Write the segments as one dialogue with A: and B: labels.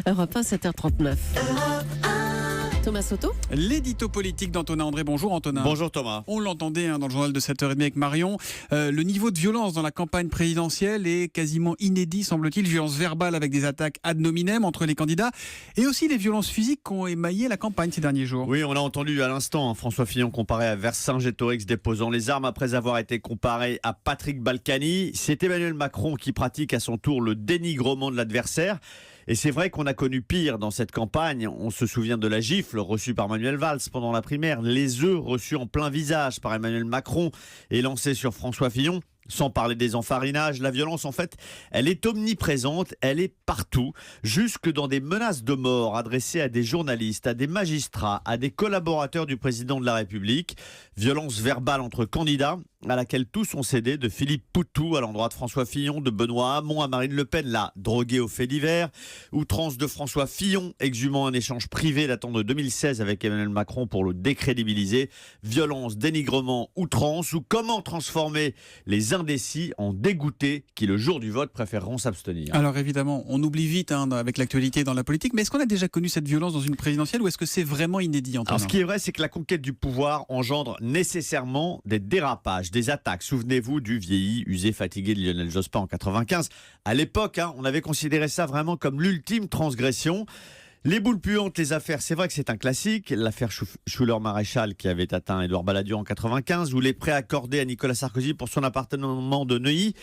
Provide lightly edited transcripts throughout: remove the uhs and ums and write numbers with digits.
A: Europe 1, 7h39. Thomas Soto.
B: L'édito politique d'Antonin André. Bonjour Antonin.
C: Bonjour Thomas.
B: On l'entendait dans le journal de 7h30 avec Marion. Le niveau de violence dans la campagne présidentielle est quasiment inédit, semble-t-il. Violence verbale avec des attaques ad nominem entre les candidats et aussi les violences physiques qui ont émaillé la campagne ces derniers jours.
C: Oui, on a entendu à l'instant François Fillon comparé à Vercingétorix déposant les armes après avoir été comparé à Patrick Balkany. C'est Emmanuel Macron qui pratique à son tour le dénigrement de l'adversaire. Et c'est vrai qu'on a connu pire dans cette campagne. On se souvient de la gifle reçue par Manuel Valls pendant la primaire, les œufs reçus en plein visage par Emmanuel Macron et lancés sur François Fillon. Sans parler des enfarinages, la violence en fait, elle est omniprésente, elle est partout, jusque dans des menaces de mort adressées à des journalistes, à des magistrats, à des collaborateurs du président de la République. Violence verbale entre candidats à laquelle tous ont cédé, de Philippe Poutou à l'endroit de François Fillon, de Benoît Hamon à Marine Le Pen, la droguée aux faits divers. Outrance de François Fillon, exhumant un échange privé datant de 2016 avec Emmanuel Macron pour le décrédibiliser. Violence, dénigrement, outrance, ou comment transformer les indécis en dégoûtés qui, le jour du vote, préféreront s'abstenir.
B: Alors évidemment, on oublie vite avec l'actualité dans la politique, mais est-ce qu'on a déjà connu cette violence dans une présidentielle ou est-ce que c'est vraiment inédit, Antonin ?
C: Alors ce qui est vrai, c'est que la conquête du pouvoir engendre nécessairement des dérapages, des attaques. Souvenez-vous du vieilli, usé, fatigué de Lionel Jospin en 95. À l'époque, on avait considéré ça vraiment comme l'ultime transgression. Les boules puantes, les affaires, c'est vrai que c'est un classique. L'affaire Schuller-Maréchal qui avait atteint Édouard Balladur en 95 ou les prêts accordés à Nicolas Sarkozy pour son appartement de Neuilly.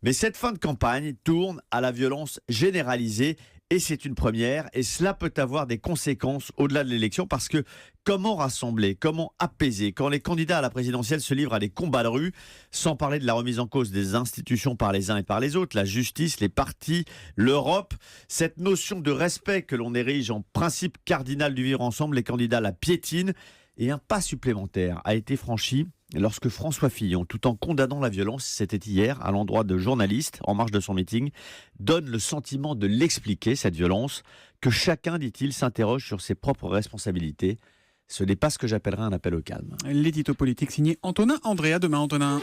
C: Mais cette fin de campagne tourne à la violence généralisée et c'est une première. Et cela peut avoir des conséquences au-delà de l'élection parce que comment rassembler, comment apaiser quand les candidats à la présidentielle se livrent à des combats de rue, sans parler de la remise en cause des institutions par les uns et par les autres, la justice, les partis, l'Europe. Cette notion de respect que l'on érige en principe cardinal du vivre ensemble, les candidats la piétinent. Et un pas supplémentaire a été franchi lorsque François Fillon, tout en condamnant la violence, c'était hier, à l'endroit de journalistes, en marge de son meeting, donne le sentiment de l'expliquer, cette violence, que chacun, dit-il, s'interroge sur ses propres responsabilités. Ce n'est pas ce que j'appellerais un appel au calme.
B: L'édito politique signé Antonin André. À demain, Antonin.